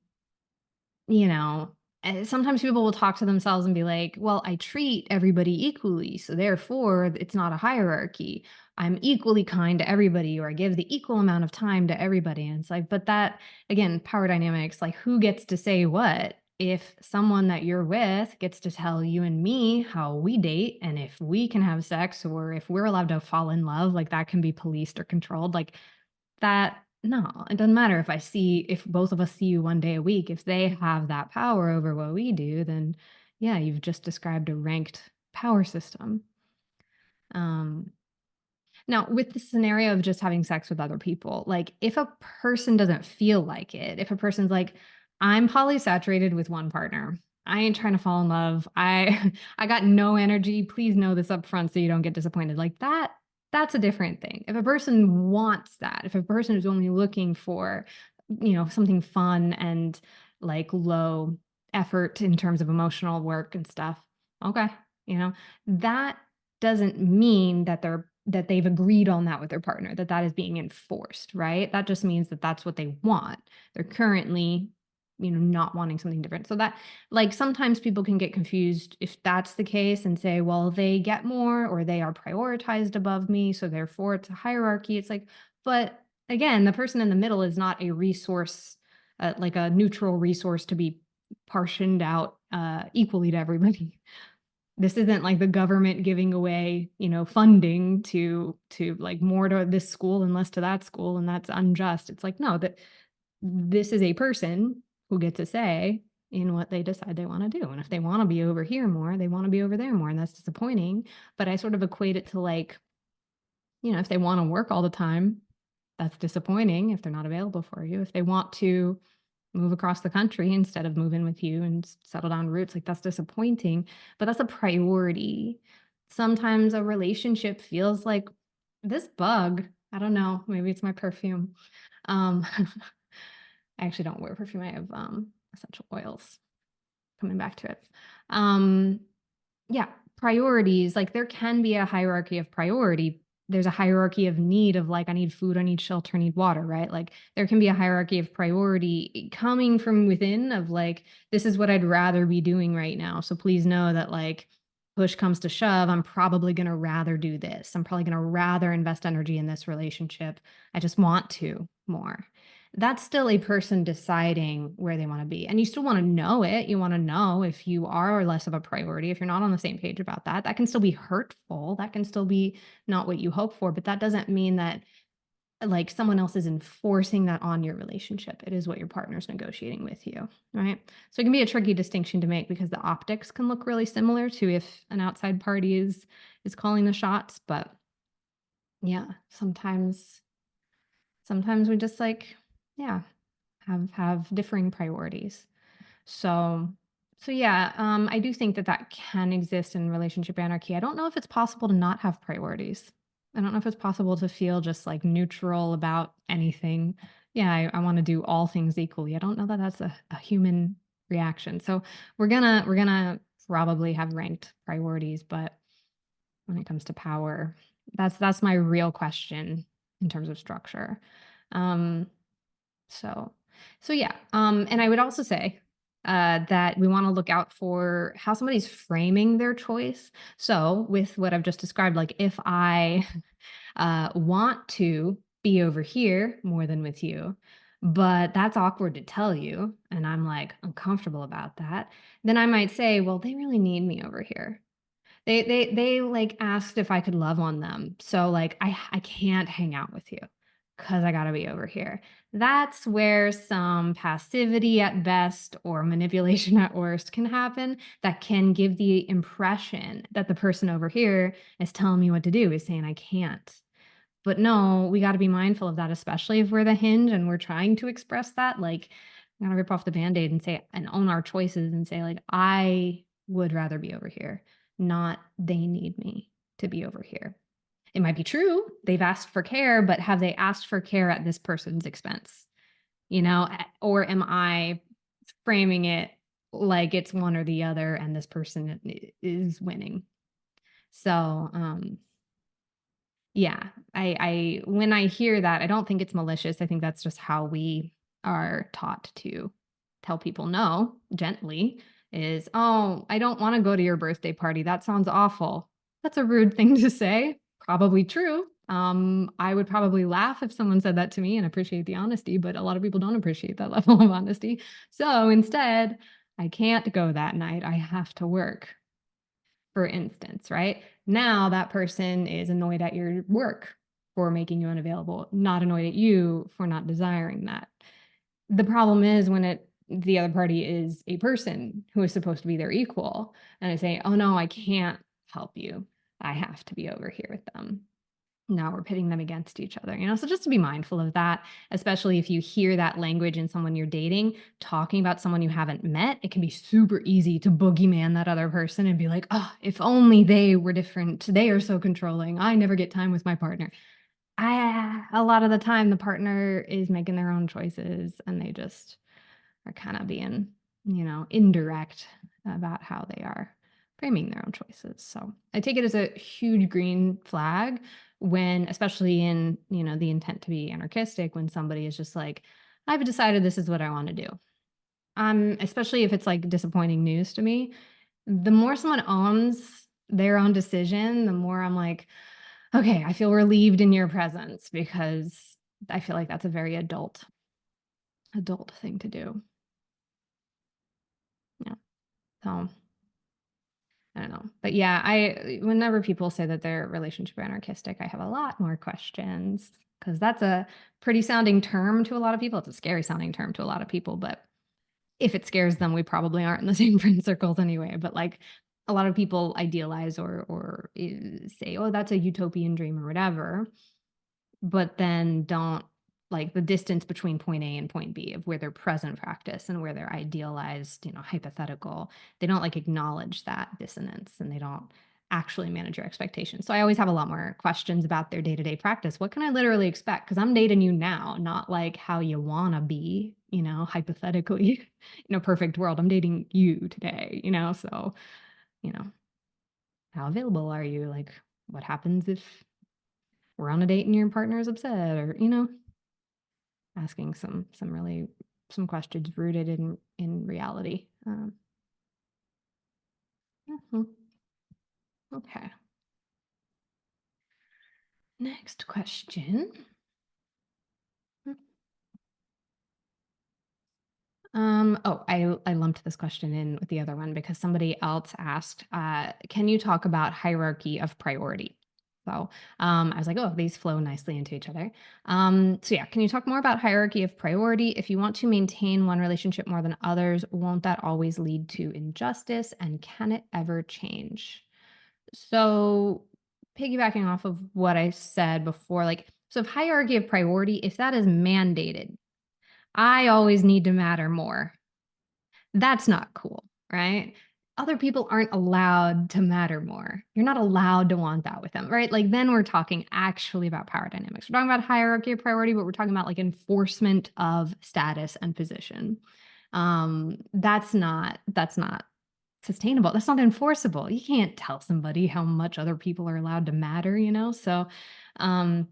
you know, sometimes people will talk to themselves and be like, well, I treat everybody equally, so therefore it's not a hierarchy. I'm equally kind to everybody, or I give the equal amount of time to everybody. And it's like, but that, again, power dynamics, like, who gets to say what? If someone that you're with gets to tell you and me how we date and if we can have sex or if we're allowed to fall in love, like, that can be policed or controlled, like, that, no, it doesn't matter if both of us see you one day a week, if they have that power over what we do, then yeah, you've just described a ranked power system. Um, Now, with the scenario of just having sex with other people, like, if a person doesn't feel like it, if a person's like, I'm polysaturated with one partner, I ain't trying to fall in love. I got no energy. Please know this up front so you don't get disappointed. Like that, that's a different thing. If a person wants that, if a person is only looking for, you know, something fun and like low effort in terms of emotional work and stuff, okay, you know, that doesn't mean that they've agreed on that with their partner, that is being enforced, right? That just means that that's what they want. They're currently, you know, not wanting something different. So that, like, sometimes people can get confused if that's the case and say, well, they get more or they are prioritized above me, so therefore it's a hierarchy. It's like, but again, the person in the middle is not a resource, like a neutral resource to be portioned out equally to everybody. This isn't like the government giving away, you know, funding to like more to this school and less to that school, and that's unjust. It's like, no, that this is a person who gets a say in what they decide they want to do. And if they want to be over here more, they want to be over there more. And that's disappointing. But I sort of equate it to like, you know, if they want to work all the time, that's disappointing if they're not available for you. If they want to move across the country instead of move in with you and settle down roots, like that's disappointing, but that's a priority. Sometimes a relationship feels like this bug. I don't know, maybe it's my perfume. Um, I actually don't wear perfume. I have essential oils. Coming back to it. Um, yeah, priorities, like there can be a hierarchy of priority. There's a hierarchy of need of like, I need food, I need shelter, I need water, right? Like there can be a hierarchy of priority coming from within of like, this is what I'd rather be doing right now. So please know that like push comes to shove, I'm probably going to rather do this. I'm probably going to rather invest energy in this relationship. I just want to more. That's still a person deciding where they want to be. And you still want to know it. You want to know if you are less of a priority. If you're not on the same page about that, that can still be hurtful. That can still be not what you hope for. But that doesn't mean that like someone else is enforcing that on your relationship. It is what your partner's negotiating with you, right? So it can be a tricky distinction to make because the optics can look really similar to if an outside party is calling the shots. But yeah, sometimes we just like, yeah, have differing priorities. So so yeah, I do think that that can exist in relationship anarchy. I don't know if it's possible to not have priorities. I don't know if it's possible to feel just like neutral about anything. Yeah, I want to do all things equally. I don't know that that's a human reaction. So we're gonna probably have ranked priorities, but when it comes to power, that's my real question in terms of structure. Um, so, so yeah. And I would also say that we want to look out for how somebody's framing their choice. So, with what I've just described, like if I want to be over here more than with you, but that's awkward to tell you, and I'm like uncomfortable about that, then I might say, well, they really need me over here. They like asked if I could love on them. So like I can't hang out with you because I gotta be over here. That's where some passivity at best or manipulation at worst can happen that can give the impression that the person over here is telling me what to do, is saying I can't. But no, we got to be mindful of that, especially if we're the hinge and we're trying to express that. Like, we gotta rip off the band-aid and say and own our choices and say, like, I would rather be over here, not they need me to be over here. It might be true, they've asked for care, but have they asked for care at this person's expense? Or am I framing it like it's one or the other and this person is winning? So, yeah, I when I hear that, I don't think it's malicious. I think that's just how we are taught to tell people no gently is, "Oh, I don't want to go to your birthday party. That sounds awful." That's a rude thing to say. Probably true. I would probably laugh if someone said that to me and appreciate the honesty, but a lot of people don't appreciate that level of honesty. So instead, I can't go that night. I have to work, for instance, right? Now that person is annoyed at your work for making you unavailable, not annoyed at you for not desiring that. The problem is when the other party is a person who is supposed to be their equal, and I say, "Oh no, I can't help you. I have to be over here with them." Now we're pitting them against each other, so just to be mindful of that, especially if you hear that language in someone you're dating, talking about someone you haven't met, it can be super easy to boogeyman that other person and be like, oh, if only they were different. They are so controlling. I never get time with my partner. A lot of the time the partner is making their own choices and they just are kind of being, indirect about how they are framing their own choices. So I take it as a huge green flag when, especially in, the intent to be anarchistic, when somebody is just like, I've decided this is what I want to do. Especially if it's like disappointing news to me, the more someone owns their own decision, the more I'm like, okay, I feel relieved in your presence because I feel like that's a very adult thing to do. Yeah. So I don't know. But yeah, whenever people say that they're relationship anarchistic, I have a lot more questions because that's a pretty sounding term to a lot of people. It's a scary sounding term to a lot of people, but if it scares them, we probably aren't in the same friend circles anyway. But like a lot of people idealize or say, oh, that's a utopian dream or whatever, but then don't like the distance between point A and point B of where their present practice and where their idealized, hypothetical, they don't like acknowledge that dissonance and they don't actually manage your expectations. So I always have a lot more questions about their day-to-day practice. What can I literally expect? Because I'm dating you now, not like how you want to be, hypothetically, in a perfect world. I'm dating you today, so, you know, how available are you? Like, what happens if we're on a date and your partner is upset or, asking some questions rooted in reality. Mhm. Okay. Next question. I lumped this question in with the other one because somebody else asked, can you talk about hierarchy of priority? So I was like, oh, these flow nicely into each other. So yeah, can you talk more about hierarchy of priority? If you want to maintain one relationship more than others, won't that always lead to injustice? And can it ever change? So piggybacking off of what I said before, like, so if hierarchy of priority, if that is mandated, I always need to matter more. That's not cool, right? Other people aren't allowed to matter more. You're not allowed to want that with them, right? Like then we're talking actually about power dynamics. We're talking about hierarchy of priority, but we're talking about like enforcement of status and position. That's not sustainable. That's not enforceable. You can't tell somebody how much other people are allowed to matter. So um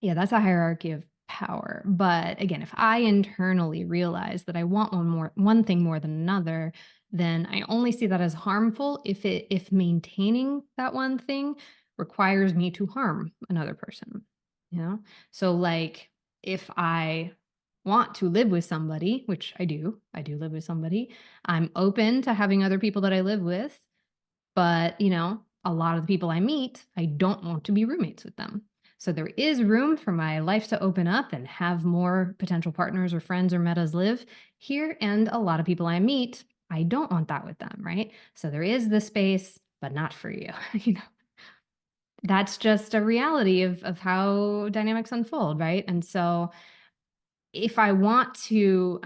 yeah, that's a hierarchy of power. But again, if I internally realize that I want one thing more than another, then I only see that as harmful if maintaining that one thing requires me to harm another person. You know? So like if I want to live with somebody, which I do live with somebody, I'm open to having other people that I live with, but, a lot of the people I meet, I don't want to be roommates with them. So there is room for my life to open up and have more potential partners or friends or metas live here. And a lot of people I meet, I don't want that with them, right? So there is the space, but not for you. That's just a reality of how dynamics unfold, right? And so if I want to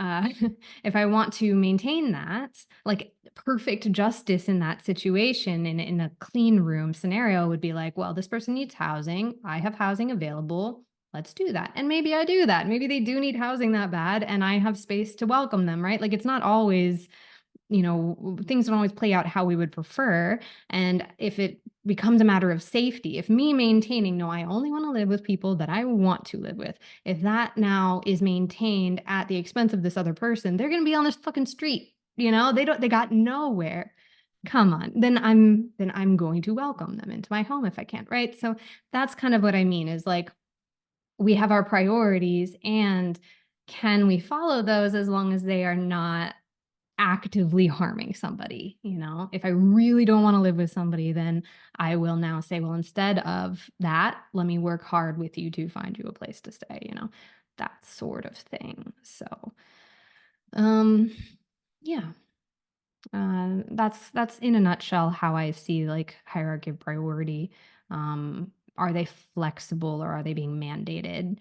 if I want to maintain that, like perfect justice in that situation in a clean room scenario would be like, well, this person needs housing. I have housing available. Let's do that. And maybe I do that. Maybe they do need housing that bad and I have space to welcome them, right? Like it's not always things don't always play out how we would prefer. And if it becomes a matter of safety, if me maintaining, no, I only want to live with people that I want to live with, if that now is maintained at the expense of this other person, they're going to be on this fucking street. They got nowhere. Come on. Then I'm going to welcome them into my home if I can. Right. So that's kind of what I mean is like, we have our priorities and can we follow those as long as they are not actively harming somebody. If I really don't want to live with somebody, then I will now say, well, instead of that, let me work hard with you to find you a place to stay, that sort of thing. So um yeah, that's in a nutshell how I see like hierarchy of priority. Are they flexible or are they being mandated?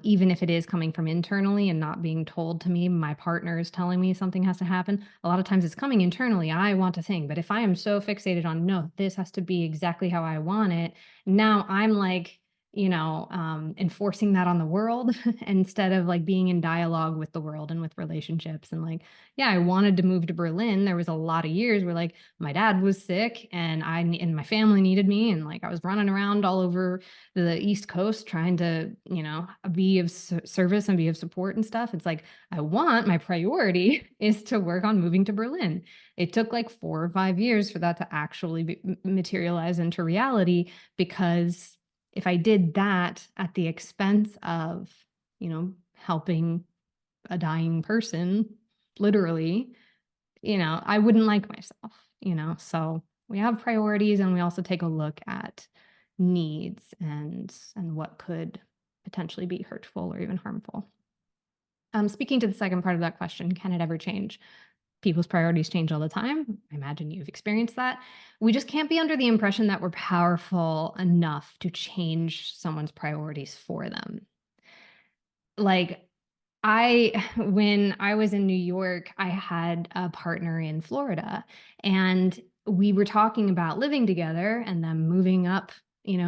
Even if it is coming from internally and not being told to me, my partner is telling me something has to happen. A lot of times it's coming internally. I want a thing, but if I am so fixated on no, this has to be exactly how I want it, now I'm like enforcing that on the world instead of like being in dialogue with the world and with relationships and like yeah, I wanted to move to Berlin. There was a lot of years where like my dad was sick and and my family needed me and like I was running around all over the East Coast trying to, be of service and be of support and stuff. It's like my priority is to work on moving to Berlin. It took like 4 or 5 years for that to actually materialize into reality because if I did that at the expense of, helping a dying person literally, I wouldn't like myself. So we have priorities and we also take a look at needs and what could potentially be hurtful or even harmful. Speaking to the second part of that question, can it ever change? People's priorities change all the time. I imagine you've experienced that. We just can't be under the impression that we're powerful enough to change someone's priorities for them. like when I was in New York, I had a partner in Florida, and we were talking about living together and them moving up,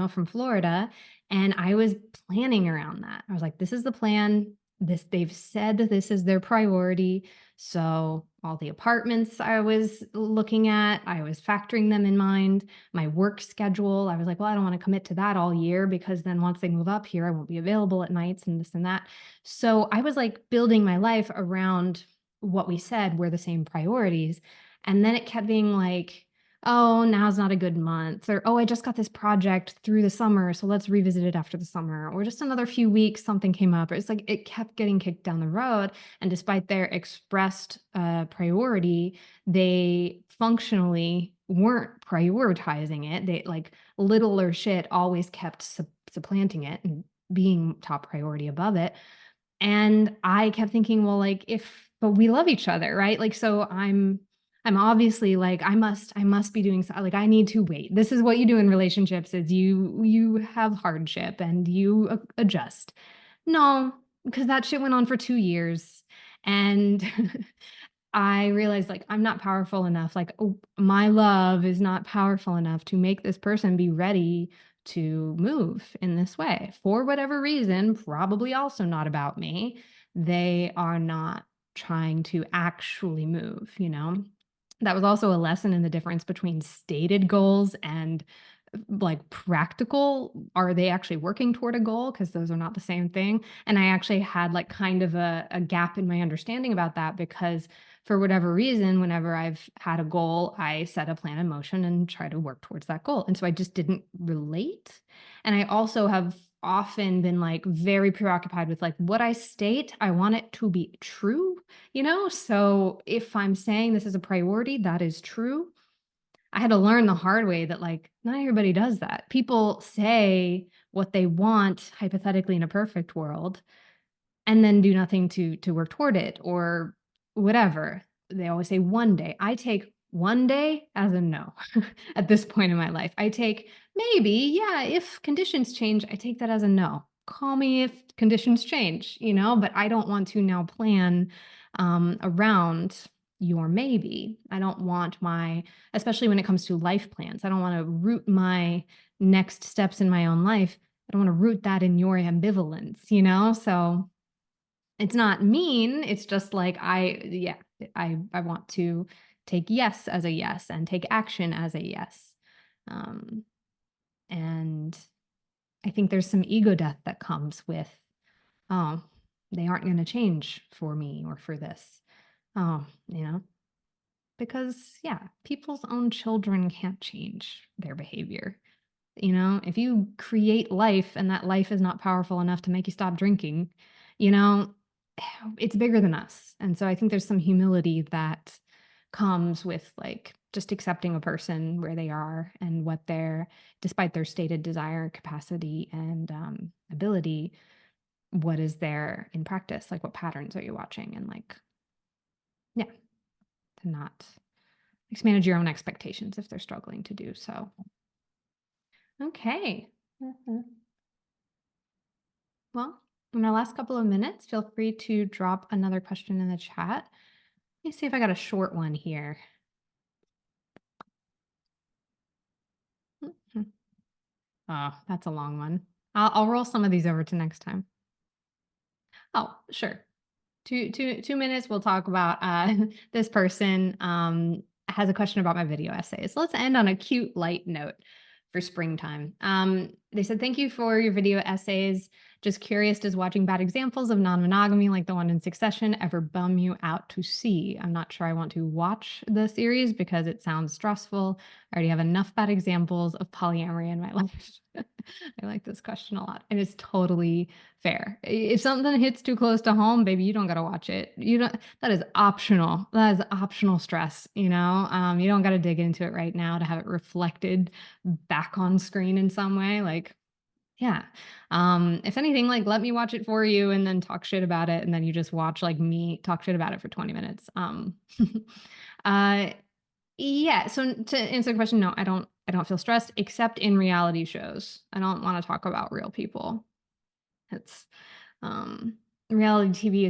from Florida. And I was planning around that. I was like, this is the plan. They've said this is their priority. So all the apartments I was looking at, I was factoring them in mind. My work schedule, I was like, well, I don't want to commit to that all year because then once they move up here, I won't be available at nights and this and that. So I was like building my life around what we said were the same priorities. And then it kept being like, oh, now's not a good month. Or, oh, I just got this project through the summer. So let's revisit it after the summer. Or just another few weeks, something came up. It's like it kept getting kicked down the road. And despite their expressed priority, they functionally weren't prioritizing it. They like little or shit always kept supplanting it and being top priority above it. And I kept thinking, well, like but we love each other, right? Like, so I'm obviously like, I must be doing so, like, I need to wait. This is what you do in relationships is you have hardship and you adjust. No, because that shit went on for 2 years. And I realized like I'm not powerful enough. Like, oh, my love is not powerful enough to make this person be ready to move in this way for whatever reason, probably also not about me. They are not trying to actually move. That was also a lesson in the difference between stated goals and like practical. Are they actually working toward a goal? Because those are not the same thing. And I actually had like kind of a gap in my understanding about that because for whatever reason, whenever I've had a goal, I set a plan in motion and try to work towards that goal. And so I just didn't relate. And I also have often been like very preoccupied with like what I state, I want it to be true. So if I'm saying this is a priority, that is true. I had to learn the hard way that like not everybody does that. People say what they want hypothetically in a perfect world and then do nothing to work toward it or whatever. They always say one day. I take one day as a no at this point in my life. I take maybe, yeah, if conditions change, I take that as a no. Call me if conditions change, but I don't want to now plan around your maybe. I don't want especially when it comes to life plans, I don't want to root my next steps in my own life. I don't want to root that in your ambivalence. So it's not mean. It's just like I want to take yes as a yes and take action as a yes. Um, and I think there's some ego death that comes with, oh, they aren't going to change for me or for this. Oh, because yeah, people's own children can't change their behavior. If you create life and that life is not powerful enough to make you stop drinking, you know, it's bigger than us. And so I think there's some humility that comes with like just accepting a person where they are and despite their stated desire, capacity, and ability, what is there in practice? Like, what patterns are you watching? And like, yeah, to not manage your own expectations if they're struggling to do so. Okay. Mhm. Well, in our last couple of minutes, feel free to drop another question in the chat. Let me see if I got a short one here. Mhm. Oh, that's a long one. I'll roll some of these over to next time. Oh, sure. 2 minutes. We'll talk about this person has a question about my video essays. So let's end on a cute, light note for springtime. They said, thank you for your video essays. Just curious, does watching bad examples of non-monogamy like the one in Succession ever bum you out to see? I'm not sure I want to watch the series because it sounds stressful. I already have enough bad examples of polyamory in my life. I like this question a lot. And it's totally fair. If something hits too close to home, baby, you don't got to watch it. That is optional. That is optional stress. You don't got to dig into it right now to have it reflected back on screen in some way. Like, yeah. If anything, like let me watch it for you and then talk shit about it. And then you just watch like me talk shit about it for 20 minutes. uh, yeah. So to answer the question, no, I don't feel stressed except in reality shows. I don't want to talk about real people. It's, um, reality TV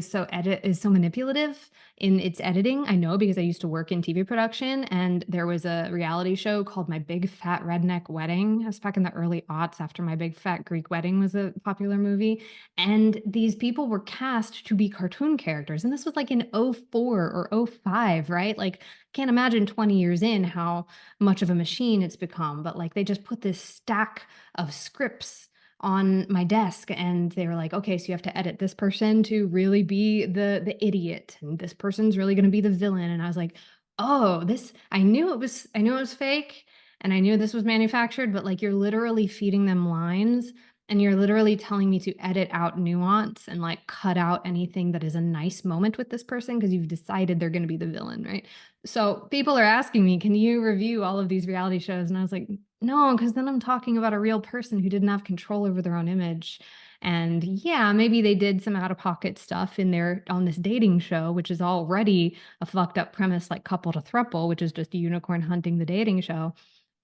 is so manipulative in its editing. I know because I used to work in TV production, and there was a reality show called My Big Fat Redneck Wedding. It was back in the early aughts after My Big Fat Greek Wedding was a popular movie. And these people were cast to be cartoon characters. And this was like in '04 or '05, right? Like, can't imagine 20 years in how much of a machine it's become. But like they just put this stack of scripts on my desk, and they were like, okay, so you have to edit this person to really be the idiot, and this person's really going to be the villain. And I was like, oh, this, I knew it was fake, and I knew this was manufactured, but like you're literally feeding them lines, and you're literally telling me to edit out nuance and like cut out anything that is a nice moment with this person because you've decided they're going to be the villain, right? So people are asking me, can you review all of these reality shows? And I was like, no, because then I'm talking about a real person who didn't have control over their own image. And yeah, maybe they did some out of pocket stuff in there on this dating show, which is already a fucked up premise like Couple to Thruple, which is just a unicorn hunting the dating show.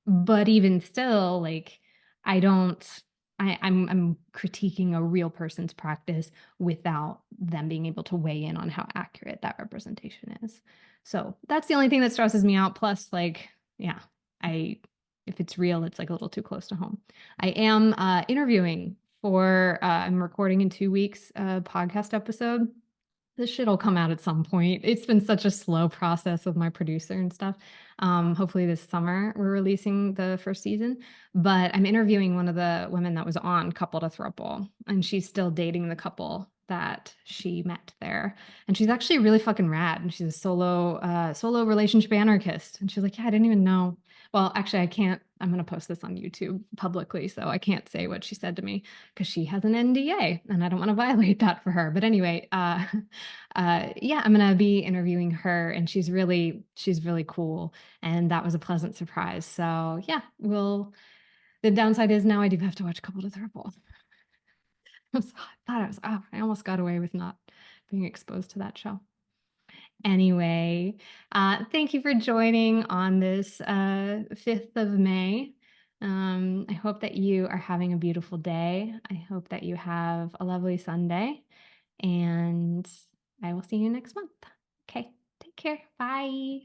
But even still, like, I don't, I'm critiquing a real person's practice without them being able to weigh in on how accurate that representation is. So that's the only thing that stresses me out. Plus, like, yeah, I, if it's real, it's like a little too close to home. I am interviewing for, I'm recording in 2 weeks a podcast episode. This shit'll come out at some point. It's been such a slow process with my producer and stuff. Hopefully this summer we're releasing the first season. But I'm interviewing one of the women that was on Couple to Thruple, and she's still dating the couple that she met there. And she's actually really fucking rad. And she's a solo relationship anarchist. And she's like, yeah, I didn't even know. Well, actually, I can't. I'm gonna post this on YouTube publicly, so I can't say what she said to me because she has an NDA, and I don't want to violate that for her. But anyway, yeah, I'm gonna be interviewing her, and she's really cool, and that was a pleasant surprise. So yeah, we'll. The downside is now I do have to watch Couple to Throuple. I thought I was, oh, I almost got away with not being exposed to that show. Anyway, thank you for joining on this 5th of May. I hope that you are having a beautiful day. I hope that you have a lovely Sunday, and I will see you next month. Okay, take care. Bye.